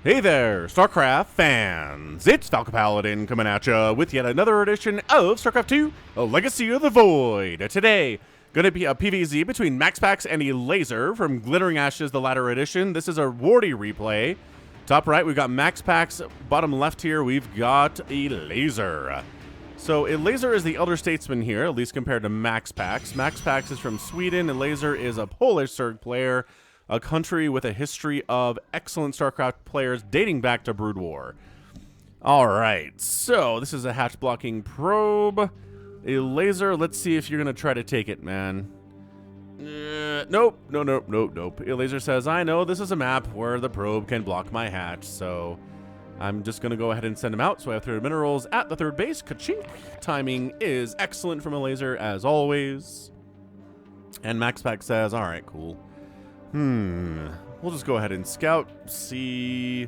Hey there, StarCraft fans! It's Falcon Paladin coming at ya with yet another edition of StarCraft 2, A Legacy of the Void. Today, gonna be a PvZ between MaxPax and Elazer from Glittering Ashes, the latter edition. This is a Wardy replay. Top right, we've got MaxPax. Bottom left here, we've got Elazer. So Elazer is the elder statesman here, at least compared to MaxPax. MaxPax is from Sweden. Elazer is a Polish Zerg player, a country with a history of excellent StarCraft players dating back to Brood War. All right, so this is a hatch blocking probe. Elazer, let's see if you're going to try to take it, man. Nope. Elazer says, I know this is a map where the probe can block my hatch, so I'm just going to go ahead and send him out. So I have 3 minerals at the third base. Ka-chink. Timing is excellent from Elazer, as always. And MaxPax says, all right, cool. We'll just go ahead and scout, see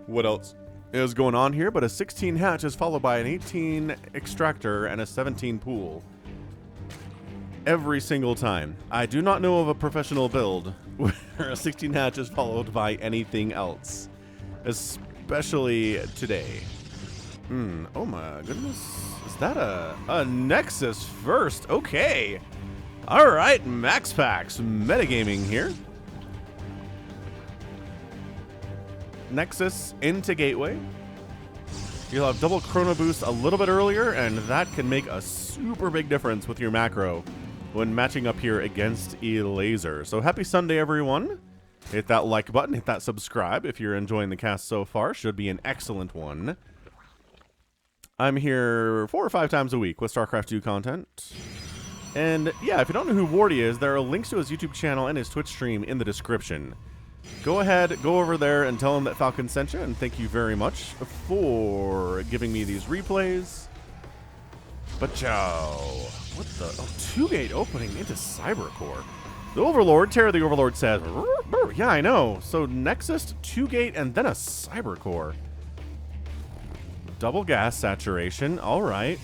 what else is going on here. But a 16 hatch is followed by an 18 extractor and a 17 pool. Every single time. I do not know of a professional build where a 16 hatch is followed by anything else. Especially today. Oh my goodness. Is that a Nexus first? Okay. Alright, MaxPax. Metagaming here. Nexus into Gateway. You'll have double Chrono Boost a little bit earlier, and that can make a super big difference with your macro when matching up here against Elazer. So happy Sunday, everyone. Hit that like button, hit that subscribe if you're enjoying the cast so far. Should be an excellent one. I'm here 4 or 5 times a week with StarCraft 2 content. And yeah, if you don't know who Wardy is, there are links to his YouTube channel and his Twitch stream in the description. Go ahead, go over there and tell him that Falcon sent you, and thank you very much for giving me these replays. But what the? Oh, 2-gate opening into Cybercore. The Overlord, Terror the Overlord says, yeah, I know. So Nexus, 2-gate, and then a Cybercore. Double gas saturation. All right.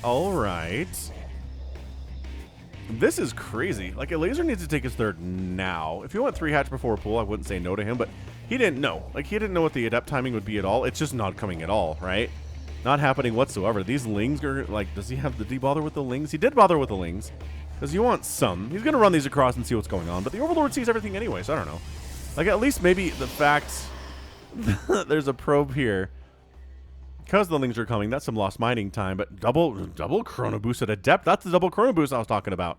This is crazy. Like, Elazer needs to take his third now. If he went 3 hatch before pool, I wouldn't say no to him, but he didn't know. Like, he didn't know what the adept timing would be at all. It's just not coming at all, right? Not happening whatsoever. These lings are, like, does he bother with the lings? He did bother with the lings, because you want some. He's going to run these across and see what's going on, but the Overlord sees everything anyway, so I don't know. Like, at least maybe the fact there's a probe here. Because the lings are coming, that's some lost mining time, but double Chrono Boost at Adept. That's the double Chrono Boost I was talking about.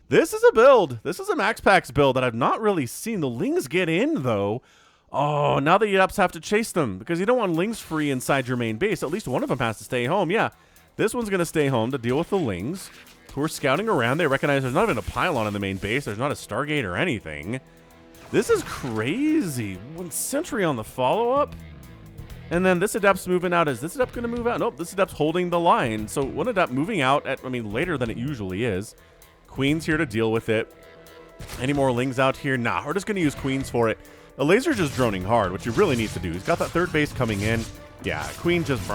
This is a build. This is a MaxPax build that I've not really seen. The lings get in, though. Oh, now the Adepts have to chase them, because you don't want lings free inside your main base. At least one of them has to stay home. Yeah, this one's going to stay home to deal with the lings, who are scouting around. They recognize there's not even a pylon in the main base. There's not a Stargate or anything. This is crazy. 1 sentry on the follow-up. And then this Adept's moving out. Is this Adept going to move out? Nope, this Adept's holding the line. So one Adept moving out at, later than it usually is. Queen's here to deal with it. Any more lings out here? Nah, we're just going to use Queens for it. Elazer's just droning hard, which he really needs to do. He's got that third base coming in. Yeah, Queen just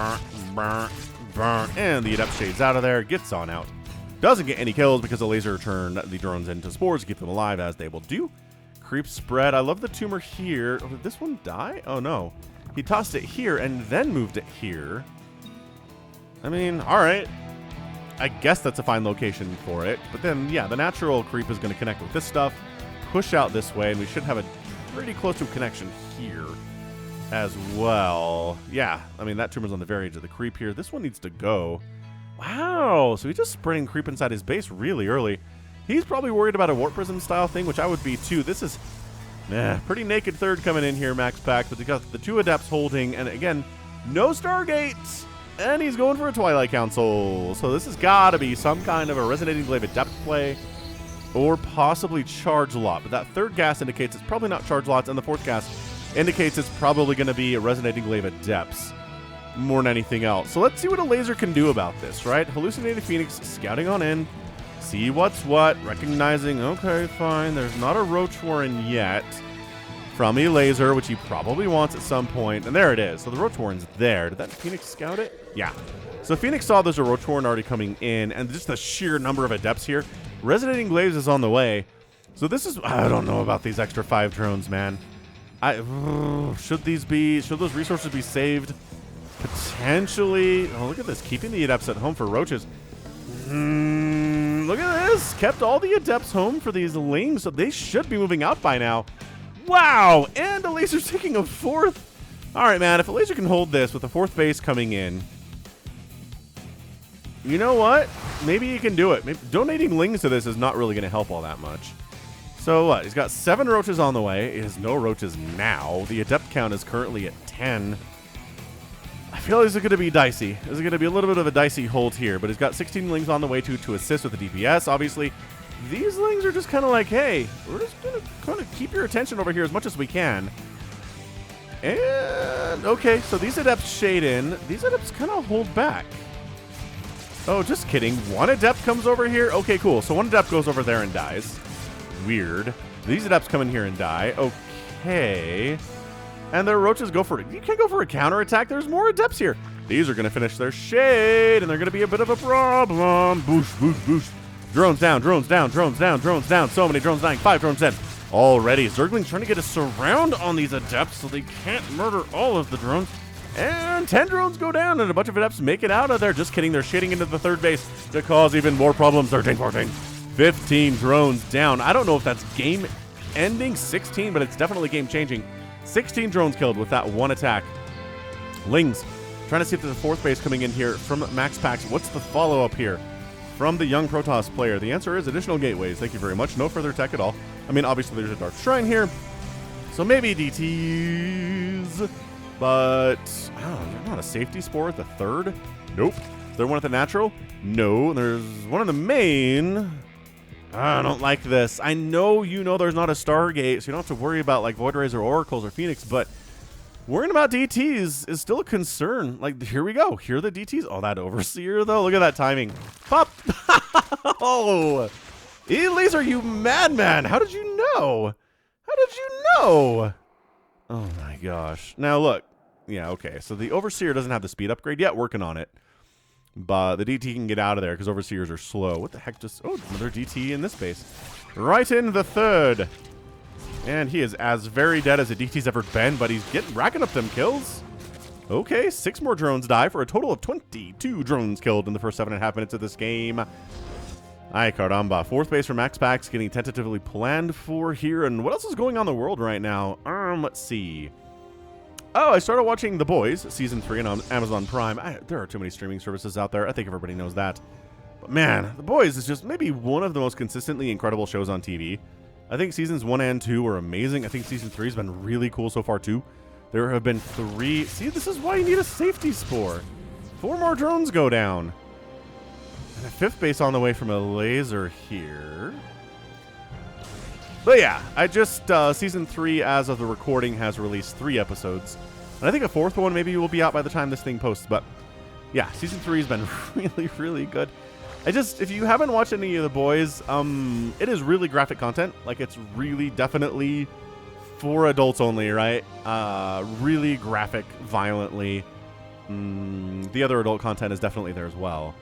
burn. And the Adept shades out of there, gets on out. Doesn't get any kills because Elazer turned the drones into spores to keep them alive, as they will do. Creep spread. I love the tumor here. Oh, did this one die? Oh, no. He tossed it here and then moved it here. All right. I guess that's a fine location for it. But then, yeah, the natural creep is going to connect with this stuff, push out this way, and we should have a pretty close to a connection here as well. Yeah, that tumor's on the very edge of the creep here. This one needs to go. Wow, so he's just spreading creep inside his base really early. He's probably worried about a Warp Prism style thing, which I would be too. This is... pretty naked third coming in here, MaxPax, but they got the 2 Adepts holding, and again, no Stargate, and he's going for a Twilight Council. So this has got to be some kind of a Resonating Glaive Adept play, or possibly Charge Lot. But that third gas indicates it's probably not Charge Lots, and the fourth gas indicates it's probably going to be a Resonating Glaive Adepts more than anything else. So let's see what Elazer can do about this, right? Hallucinated Phoenix scouting on in. See what's what, recognizing, okay, fine, there's not a Roach Warren yet from Elazer, which he probably wants at some point, and there it is. So the Roach Warren's there. Did that Phoenix scout it? Yeah. So Phoenix saw there's a Roach Warren already coming in, and just the sheer number of Adepts here. Resonating Glaives is on the way. So this is, I don't know about these extra 5 drones, man. Should those resources be saved? Potentially. Oh, look at this. Keeping the adepts at home for roaches. Look at this. Kept all the adepts home for these lings, so they should be moving out by now. Wow. And Elazer's taking a fourth. All right, man. If Elazer can hold this with the fourth base coming in, you know what? Maybe he can do it. Maybe donating lings to this is not really going to help all that much. So what? He's got 7 roaches on the way. He has no roaches now. The adept count is currently at 10. I feel this is going to be dicey. This is going to be a little bit of a dicey hold here, but he's got 16 lings on the way to assist with the DPS. Obviously, these lings are just kind of like, hey, we're just going to kind of keep your attention over here as much as we can. And, okay, so these adepts shade in. These adepts kind of hold back. Oh, just kidding. One adept comes over here. Okay, cool. So one adept goes over there and dies. Weird. These adepts come in here and die. Okay. And their roaches go for it. You can't go for a counterattack. There's more adepts here. These are going to finish their shade, and they're going to be a bit of a problem. Boosh, boosh, boosh. Drones down, drones down, drones down, drones down. So many drones dying. 5 drones dead. Already. Zergling's trying to get a surround on these adepts so they can't murder all of the drones. And 10 drones go down, and a bunch of adepts make it out of there. Just kidding. They're shading into the third base to cause even more problems. 13, 14. 15 drones down. I don't know if that's game ending 16, but it's definitely game changing. 16 drones killed with that one attack. Lings trying to see if there's a fourth base coming in here from MaxPax. What's the follow-up here from the young Protoss player? The answer is additional gateways. Thank you very much. No further tech at all. I mean, obviously there's a Dark Shrine here, so maybe DTs, but I don't know, there's not a safety spore at the third? Nope. Is there one at the natural? No. There's one in the main. I don't like this. I know you know there's not a Stargate, so you don't have to worry about like Void Rays or Oracles or Phoenix, but worrying about DTs is still a concern. Like, here we go. Here are the DTs. Oh, that Overseer, though. Look at that timing. Pop. Oh. Elazer, you madman. How did you know? How did you know? Oh, my gosh. Now, look. Yeah, okay. So the Overseer doesn't have the speed upgrade yet. Working on it. But the DT can get out of there because Overseers are slow. What the heck just... Oh, another DT in this base. Right in the third. And he is as very dead as a DT's ever been, but he's racking up them kills. Okay, 6 more drones die for a total of 22 drones killed in the first 7.5 minutes of this game. Ay, caramba. Fourth base for MaxPax getting tentatively planned for here. And what else is going on in the world right now? Let's see. Oh, I started watching The Boys, Season 3 on Amazon Prime. There are too many streaming services out there. I think everybody knows that. But man, The Boys is just maybe one of the most consistently incredible shows on TV. I think Seasons 1 and 2 are amazing. I think Season 3 has been really cool so far, too. There have been 3... See, this is why you need a safety spore. 4 more drones go down. And a 5th base on the way from Elazer here. But yeah, I just... Season 3, as of the recording, has released 3 episodes. And I think a 4th one maybe will be out by the time this thing posts. But yeah, Season 3 has been really, really good. If you haven't watched any of The Boys, it is really graphic content. Like, it's really definitely for adults only, right? Really graphic, violently. The other adult content is definitely there as well.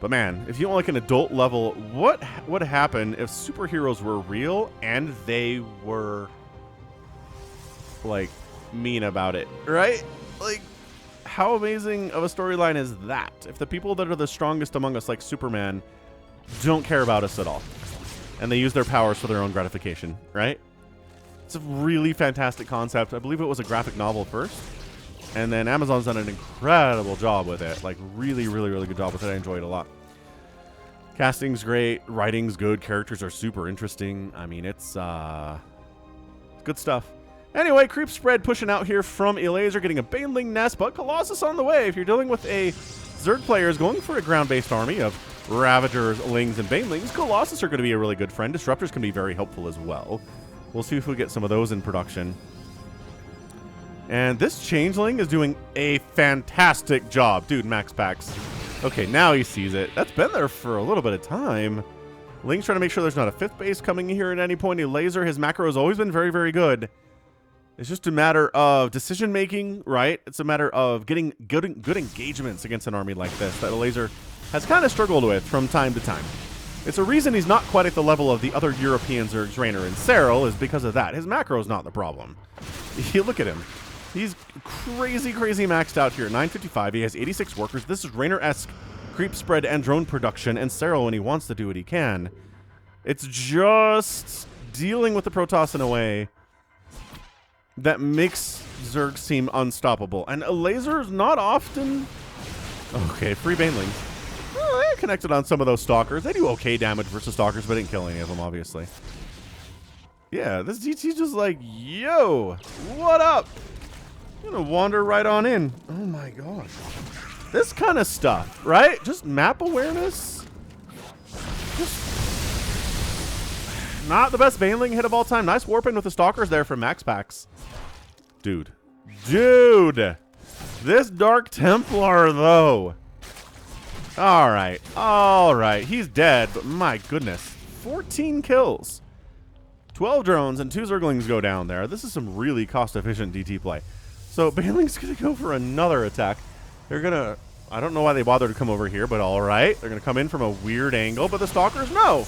But man, if you want like an adult level, what would happen if superheroes were real and they were like mean about it, right? Like, how amazing of a storyline is that? If the people that are the strongest among us, like Superman, don't care about us at all, and they use their powers for their own gratification, right? It's a really fantastic concept. I believe it was a graphic novel first, and then Amazon's done an incredible job with it. Like, really, really, really good job with it. I enjoyed it a lot. Casting's great. Writing's good. Characters are super interesting. I mean, it's good stuff. Anyway, creep spread pushing out here from Elazer, getting a Baneling nest, but Colossus on the way. If you're dealing with a Zerg players going for a ground-based army of Ravagers, Lings, and Banelings, Colossus are going to be a really good friend. Disruptors can be very helpful as well. We'll see if we get some of those in production. And this Changeling is doing a fantastic job. Dude, MaxPax. Okay, now he sees it. That's been there for a little bit of time. Link's trying to make sure there's not a 5th base coming in here at any point. Elazer, his macro has always been very, very good. It's just a matter of decision-making, right? It's a matter of getting good engagements against an army like this that Elazer has kind of struggled with from time to time. It's a reason he's not quite at the level of the other European Zergs, Raynor and Cyril, is because of that. His macro's not the problem. You look at him. He's crazy, crazy maxed out here. 955. He has 86 workers. This is Raynor-esque creep spread and drone production, and Cyril when he wants to do what he can. It's just dealing with the Protoss in a way that makes Zerg seem unstoppable. And Elazer's not often... Okay, free Banelings. Well, they connected on some of those Stalkers. They do okay damage versus Stalkers, but didn't kill any of them, obviously. Yeah, this DT's just like, yo, what up? I'm gonna wander right on in. Oh my gosh. This kind of stuff, right? Just map awareness. Just not the best Baneling hit of all time. Nice warping with the Stalkers there from MaxPax. Dude. Dude. This Dark Templar, though. Alright. Alright. He's dead, but my goodness. 14 kills. 12 drones and 2 Zerglings go down there. This is some really cost-efficient DT play. So Baneling's going to go for another attack. They're going to... I don't know why they bothered to come over here, but alright. They're going to come in from a weird angle, but the Stalkers, no.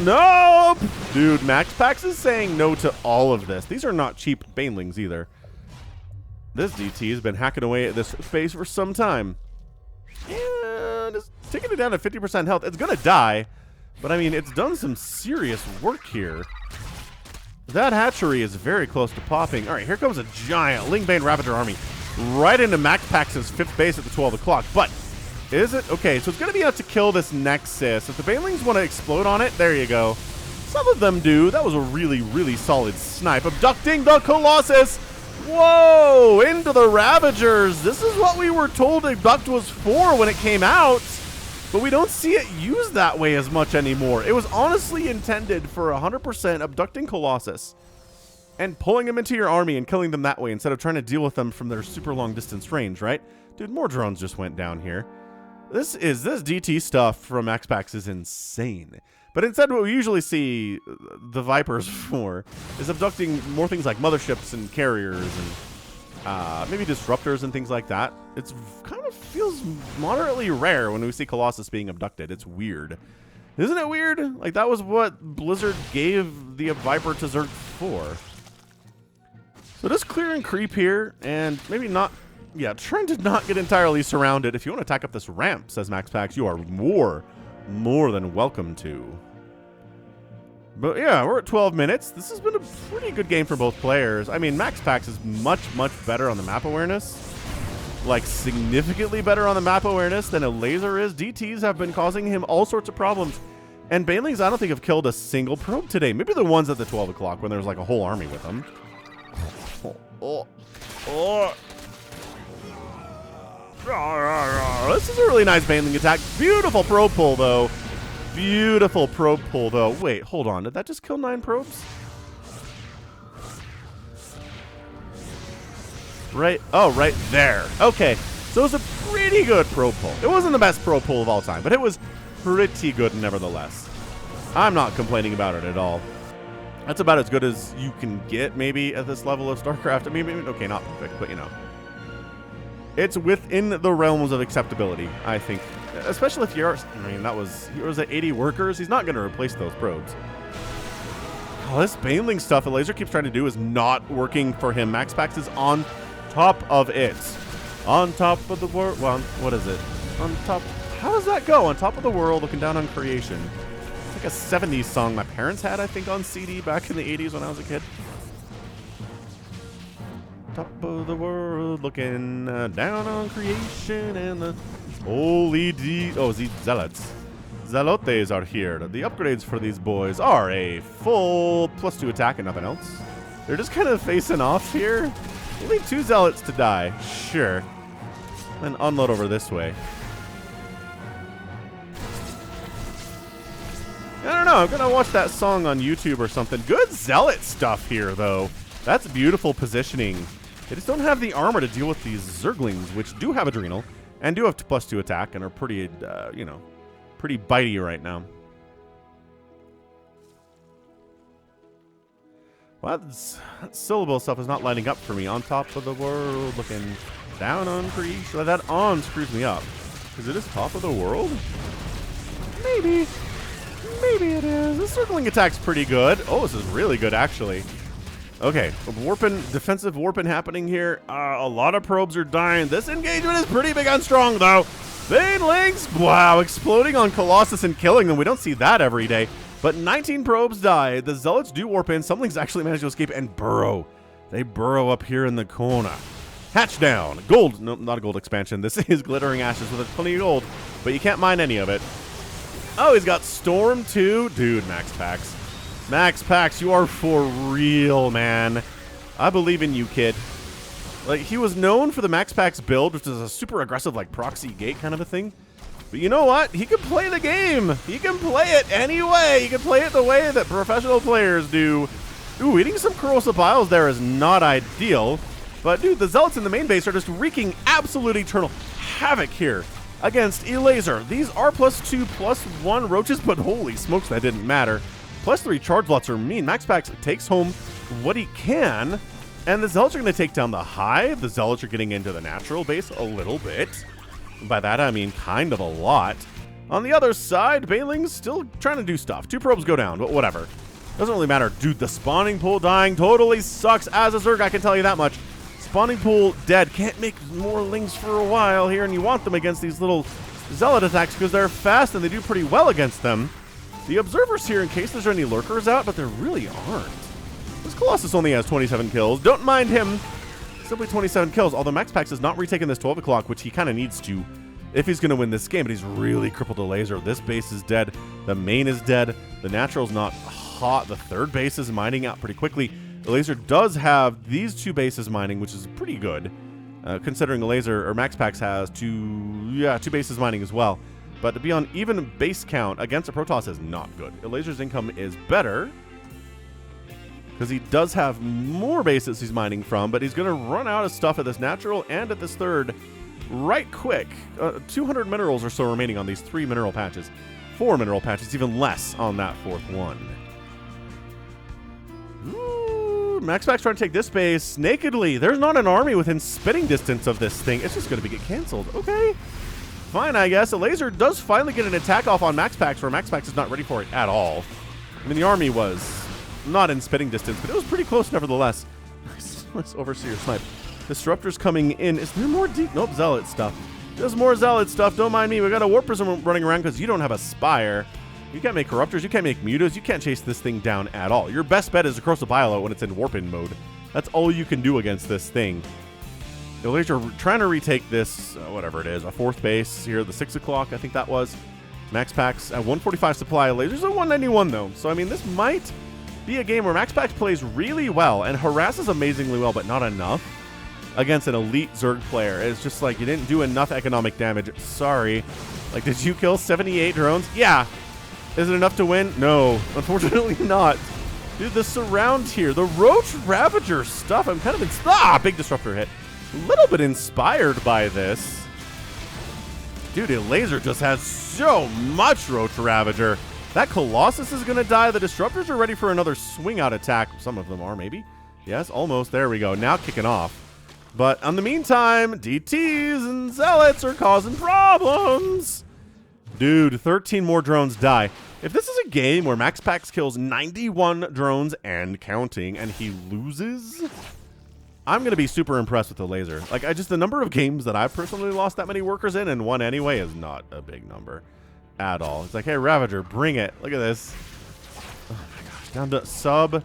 Nope. Dude, MaxPax is saying no to all of this. These are not cheap Banelings either. This DT has been hacking away at this space for some time. And it's taking it down to 50% health. It's going to die, but I mean, it's done some serious work here. That hatchery is very close to popping. All right, here comes a giant Lingbane Ravager army right into MaxPax's 5th base at the 12 o'clock. But is it? Okay, so it's going to be enough to kill this Nexus. If the Banelings want to explode on it, there you go. Some of them do. That was a really, really solid snipe. Abducting the Colossus. Whoa, into the Ravagers. This is what we were told Abduct was for when it came out, but we don't see it used that way as much anymore. It was honestly intended for 100% abducting Colossus and pulling them into your army and killing them that way instead of trying to deal with them from their super long distance range, right? Dude, more drones just went down here. This DT stuff from MaxPax is insane. But instead, what we usually see the Vipers for is abducting more things like motherships and carriers and maybe disruptors and things like that. It's kind of feels moderately rare when we see Colossus being abducted. It's weird. Isn't it weird? Like, that was what Blizzard gave the Viper to Zerg for. So just clear and creep here, and maybe not... Yeah, trying to not get entirely surrounded. If you want to attack up this ramp, says MaxPax, you are more than welcome to. But yeah, we're at 12 minutes. This has been a pretty good game for both players. I mean, MaxPax is much better on the map awareness. Like, significantly better on the map awareness than Elazer is. DTs have been causing him all sorts of problems. And Banelings, I don't think, have killed a single probe today. Maybe the ones at the 12 o'clock when there's like a whole army with them. This is a really nice Baneling attack. Beautiful probe pull, though. Beautiful probe pull, though. Wait, hold on. Did that just kill 9 probes? Right. Oh, right there. Okay. So it was a pretty good probe pull. It wasn't the best probe pull of all time, but it was pretty good nevertheless. I'm not complaining about it at all. That's about as good as you can get, maybe, at this level of StarCraft. I mean, maybe, okay, not perfect, but you know. It's within the realms of acceptability, I think. Especially if you're... I mean, he was at 80 workers. He's not going to replace those probes. Oh, this Baneling stuff Elazer keeps trying to do is not working for him. MaxPax is on top of it. On top of the world... Well, what is it? On top... How does that go? On top of the world, looking down on creation. It's like a 70s song my parents had, I think, on CD back in the 80s when I was a kid. Top of the world, looking down on creation, and the holy these zealots. Zealotes are here. The upgrades for these boys are a full +2 attack and nothing else. They're just kind of facing off here. Only 2 zealots to die. Sure. Then unload over this way. I don't know. I'm going to watch that song on YouTube or something. Good zealot stuff here, though. That's beautiful positioning. They just don't have the armor to deal with these Zerglings, which do have Adrenal and do have +2 attack and are pretty, you know, pretty bitey right now. Well, that syllable stuff is not lining up for me. On top of the world, looking down on creation. That on screws me up. Because it is top of the world? Maybe. Maybe it is. This circling attack's pretty good. Oh, this is really good, actually. Okay, defensive warping happening here. A lot of probes are dying. This engagement is pretty big on strong, though. Banelings, wow, exploding on Colossus and killing them. We don't see that every day. But 19 probes die. The Zealots do warp in. Some things actually manage to escape and burrow. They burrow up here in the corner. Hatch down. Gold. No, not a gold expansion. This is Glittering Ashes with plenty of gold, but you can't mine any of it. Oh, he's got Storm too. Dude, MaxPax. MaxPax, you are for real, man. I believe in you, kid. Like, he was known for the MaxPax build, which is a super aggressive, like, proxy gate kind of a thing. But you know what? He can play the game. He can play it anyway. He can play it the way that professional players do. Ooh, eating some corrosive biles there is not ideal. But, dude, the Zealots in the main base are just wreaking absolute eternal havoc here against Elazer. These are +2/+1 roaches, but holy smokes, that didn't matter. +3 charge lots are mean. MaxPax takes home what he can, and the Zealots are going to take down the hive. The Zealots are getting into the natural base a little bit. By that, I mean kind of a lot. On the other side, Baneling's still trying to do stuff. 2 probes go down, but whatever. Doesn't really matter. Dude, the spawning pool dying totally sucks as a Zerg, I can tell you that much. Spawning pool dead. Can't make more lings for a while here, and you want them against these little Zealot attacks because they're fast and they do pretty well against them. The observers here in case there's any lurkers out, but there really aren't. This Colossus only has 27 kills. Don't mind him. Simply 27 kills, although MaxPax has not retaken this 12 o'clock, which he kind of needs to if he's going to win this game, but he's really crippled Elazer. This base is dead. The main is dead. The natural's not hot. The third base is mining out pretty quickly. Elazer does have these 2 bases mining, which is pretty good, considering Elazer, or MaxPax has 2 bases mining as well. But to be on even base count against a Protoss is not good. Elazer's income is better, because he does have more bases he's mining from, but he's going to run out of stuff at this natural and at this third right quick. 200 minerals or so remaining on these 3 mineral patches. 4 mineral patches, even less on that 4th one. Ooh, MaxPax trying to take this base nakedly. There's not an army within spitting distance of this thing. It's just going to get canceled. Okay. Fine, I guess. Elazer does finally get an attack off on MaxPax, where MaxPax is not ready for it at all. I mean, the army was not in spitting distance, but it was pretty close nevertheless. Nice Overseer snipe. Disruptors coming in. Is there more deep? Nope, Zealot stuff. There's more Zealot stuff. Don't mind me. We got a Warp Prism running around because you don't have a Spire. You can't make Corruptors. You can't make Mutas. You can't chase this thing down at all. Your best bet is across the Bilo when it's in Warp-In mode. That's all you can do against this thing. The Elazer are trying to retake this, whatever it is, a 4th base here, the 6 o'clock, I think that was. MaxPax at 145 supply. Lasers at 191, though. So, I mean, this might be a game where MaxPax plays really well and harasses amazingly well, but not enough against an elite Zerg player. It's just like, you didn't do enough economic damage. Sorry. Like, did you kill 78 drones? Yeah. Is it enough to win? No. Unfortunately not. Dude, the surround here, the Roach Ravager stuff, I'm kind of big disruptor hit. A little bit inspired by this. Dude, Elazer just has so much Roach Ravager. That Colossus is going to die. The Disruptors are ready for another swing out attack. Some of them are, maybe. Yes, almost. There we go. Now kicking off. But in the meantime, DTs and Zealots are causing problems. Dude, 13 more drones die. If this is a game where MaxPax kills 91 drones and counting, and he loses, I'm going to be super impressed with the Elazer. Like, the number of games that I've personally lost that many workers in and won anyway is not a big number at all. It's like, hey, Ravager, bring it. Look at this. Oh my gosh, down to sub.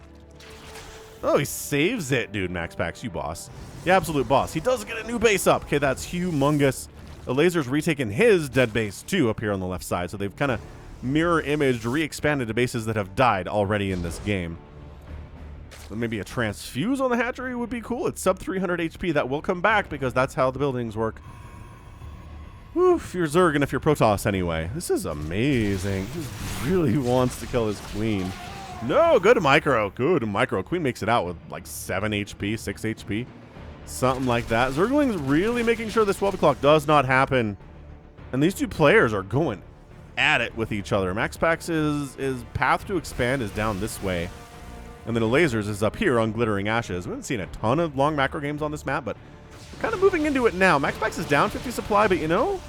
Oh, he saves it. Dude, MaxPax, you boss. The absolute boss. He does get a new base up. Okay, that's humongous. Elazer's retaken his dead base too up here on the left side, so they've kind of mirror imaged, re-expanded to bases that have died already in this game. So maybe a transfuse on the hatchery would be cool. It's sub 300 HP. That will come back because that's how the buildings work. Whew, if you're Zerg and if you're Protoss anyway. This is amazing. He just really wants to kill his queen. No, good micro. Good micro. Queen makes it out with like 7 HP, 6 HP. Something like that. Zergling's really making sure this 12 o'clock does not happen. And these two players are going at it with each other. MaxPax's path to expand is down this way. And then Elazer's is up here on Glittering Ashes. We haven't seen a ton of long macro games on this map, but we're kind of moving into it now. MaxPax is down 50 supply, but you know,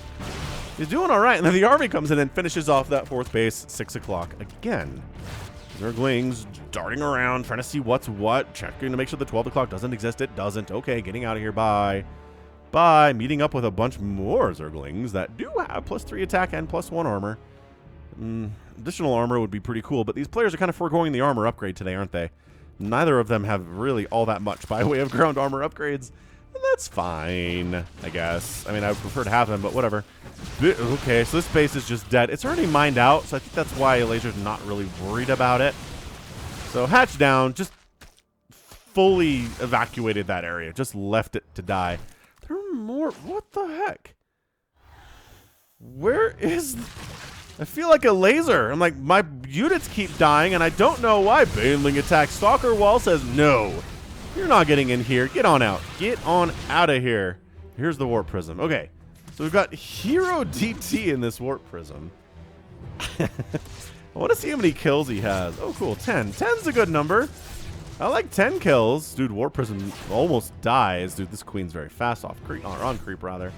He's doing all right. And then the army comes in and finishes off that 4th base, 6 o'clock again. Zerglings darting around, trying to see what's what, checking to make sure the 12 o'clock doesn't exist. It doesn't. Okay, getting out of here. Bye. Bye. Meeting up with a bunch more Zerglings that do have +3 attack and +1 armor. Additional armor would be pretty cool, but these players are kind of foregoing the armor upgrade today, aren't they? Neither of them have really all that much by way of ground armor upgrades. And that's fine, I guess. I mean, I would prefer to have them, but whatever. Okay, so this base is just dead. It's already mined out, so I think that's why Elazer's not really worried about it. So hatch down, just fully evacuated that area. Just left it to die. There are more. What the heck? Where is... I feel like a laser. I'm like, my units keep dying, and I don't know why. Baneling attack. Stalker Wall says, no. You're not getting in here. Get on out. Get on out of here. Here's the Warp Prism. Okay. So we've got Hero DT in this Warp Prism. I want to see how many kills he has. Oh, cool. 10. 10's a good number. I like 10 kills. Dude, Warp Prism almost dies. Dude, this queen's very fast off creep, or on creep, rather.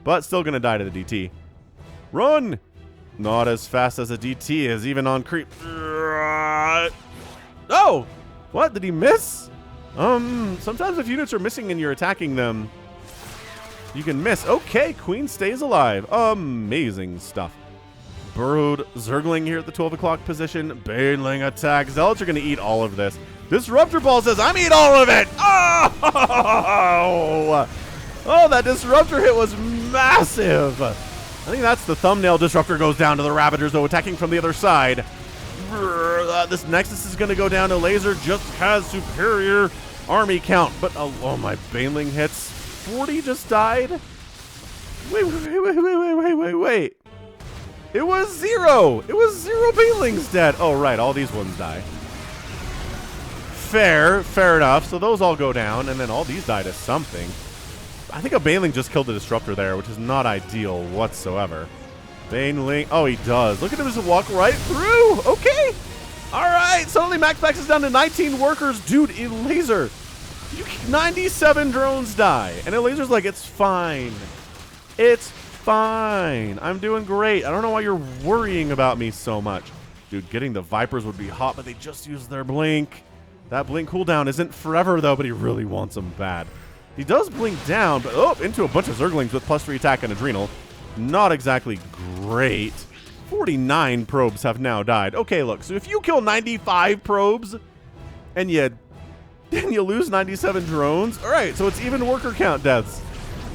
But still going to die to the DT. Run! Not as fast as a DT is, even on creep. Oh! What? Did he miss? Sometimes if units are missing and you're attacking them, you can miss. Okay, queen stays alive. Amazing stuff. Burrowed Zergling here at the 12 o'clock position. Baneling attack. Zealots are going to eat all of this. Disruptor Ball says, I'm eat all of it! Oh! Oh, that Disruptor hit was massive! I think that's the thumbnail. Disruptor goes down to the Ravagers, though, attacking from the other side. This Nexus is going to go down. Elazer just has superior army count. But, oh, my Baneling hits. 40 just died? Wait. It was 0. It was 0 Banelings dead. Oh, right. All these ones die. Fair enough. So those all go down, and then all these die to something. I think a Baneling just killed the Disruptor there, which is not ideal whatsoever. Baneling. Oh, he does. Look at him just walk right through. Okay. All right. Suddenly, MaxPax is down to 19 workers. Dude, Elazer. 97 drones die. And Elazer's like, it's fine. It's fine. I'm doing great. I don't know why you're worrying about me so much. Dude, getting the Vipers would be hot, but they just used their blink. That blink cooldown isn't forever, though, but he really wants them bad. He does blink down, but into a bunch of Zerglings with +3 attack and Adrenal. Not exactly great. 49 probes have now died. Okay, look, so if you kill 95 probes and you lose 97 drones, all right, so it's even worker count deaths.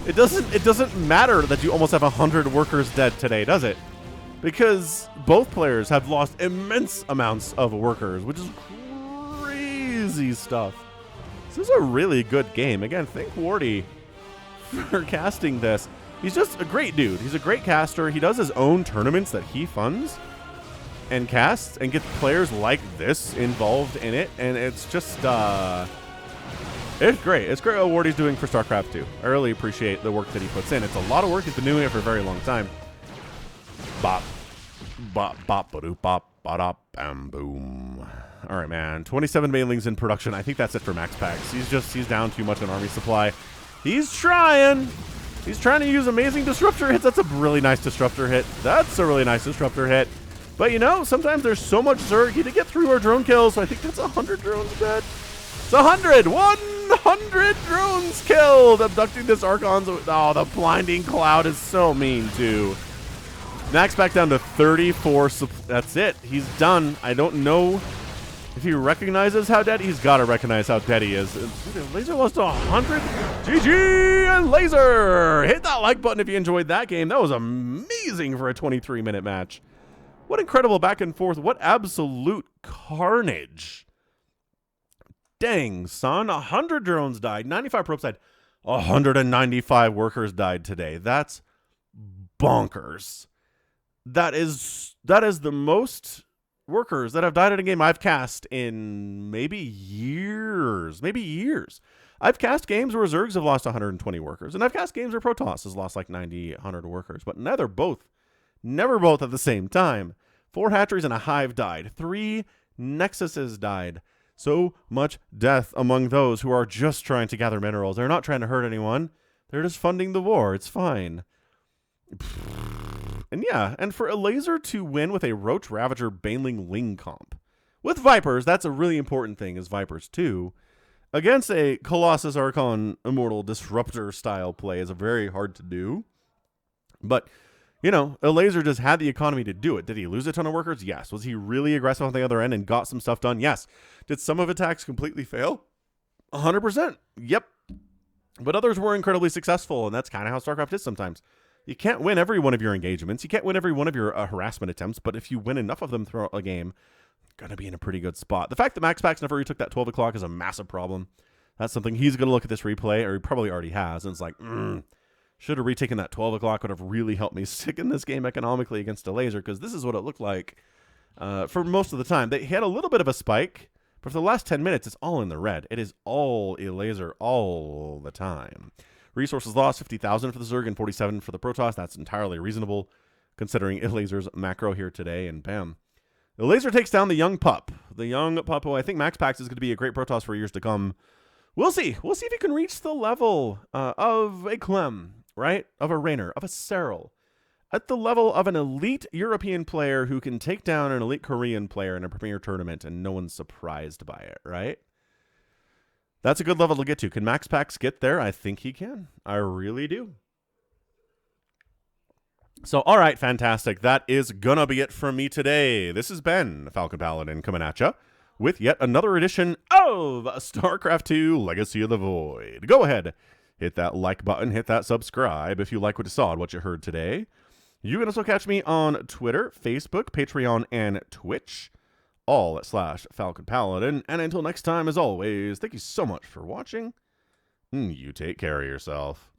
It doesn't matter that you almost have 100 workers dead today, does it? Because both players have lost immense amounts of workers, which is crazy stuff. This is a really good game. Again, thank Wardy for casting this. He's just a great dude. He's a great caster. He does his own tournaments that he funds and casts and gets players like this involved in it. And it's just, it's great. It's great what Wardy's doing for StarCraft 2. I really appreciate the work that he puts in. It's a lot of work. He's been doing it for a very long time. Bop, bop, bop, ba-doop, bop, ba-dop, bam, boom. All right, man. 27 Banelings in production. I think that's it for MaxPax. He's down too much on army supply. He's trying. He's trying to use amazing disruptor hits. That's a really nice disruptor hit. That's a really nice disruptor hit. But, you know, sometimes there's so much Zerg to get through our drone kills, so I think that's 100 drones dead. It's 100! 100 drones killed! Abducting this Archon's... Oh, the blinding cloud is so mean, too. Max back down to 34. That's it. He's done. I don't know if he recognizes how dead. He's got to recognize how dead he is. Elazer lost to 100. GG and Elazer! Hit that like button if you enjoyed that game. That was amazing for a 23-minute match. What incredible back and forth. What absolute carnage. Dang, son. 100 drones died. 95 probes died. 195 workers died today. That's bonkers. That is the most workers that have died in a game I've cast in maybe years. I've cast games where Zergs have lost 120 workers, and I've cast games where Protoss has lost like 90, 100 workers, but never both at the same time. 4 hatcheries and a hive died. 3 nexuses died. So much death among those who are just trying to gather minerals. They're not trying to hurt anyone. They're just funding the war. It's fine. And yeah, and for Elazer to win with a Roach Ravager Baneling Ling comp. With Vipers, that's a really important thing, is Vipers too. Against a Colossus Archon Immortal Disruptor style play is very hard to do. But, you know, Elazer just had the economy to do it. Did he lose a ton of workers? Yes. Was he really aggressive on the other end and got some stuff done? Yes. Did some of attacks completely fail? 100%. Yep. But others were incredibly successful, and that's kind of how StarCraft is sometimes. You can't win every one of your engagements. You can't win every one of your harassment attempts, but if you win enough of them throughout a game, you're going to be in a pretty good spot. The fact that MaxPax never retook that 12 o'clock is a massive problem. That's something he's going to look at this replay, or he probably already has, and it's like, should have retaken that 12 o'clock, would have really helped me stick in this game economically against Elazer, because this is what it looked like for most of the time. They had a little bit of a spike, but for the last 10 minutes, it's all in the red. It is all Elazer all the time. Resources lost, 50,000 for the Zerg and 47 for the Protoss. That's entirely reasonable, considering Elazer's macro here today, and bam. Elazer takes down the young pup. The young pup, who I think MaxPax is going to be a great Protoss for years to come. We'll see. We'll see if he can reach the level of a Clem, right? Of a Raynor, of a Serral. At the level of an elite European player who can take down an elite Korean player in a premier tournament and no one's surprised by it, right? That's a good level to get to. Can MaxPax get there? I think he can. I really do. So, all right, fantastic. That is going to be it from me today. This has been Falcon Paladin coming at you with yet another edition of StarCraft 2 Legacy of the Void. Go ahead, hit that like button, hit that subscribe if you like what you saw and what you heard today. You can also catch me on Twitter, Facebook, Patreon, and Twitch, all at /Falcon Paladin. And until next time, as always, thank you so much for watching. You take care of yourself.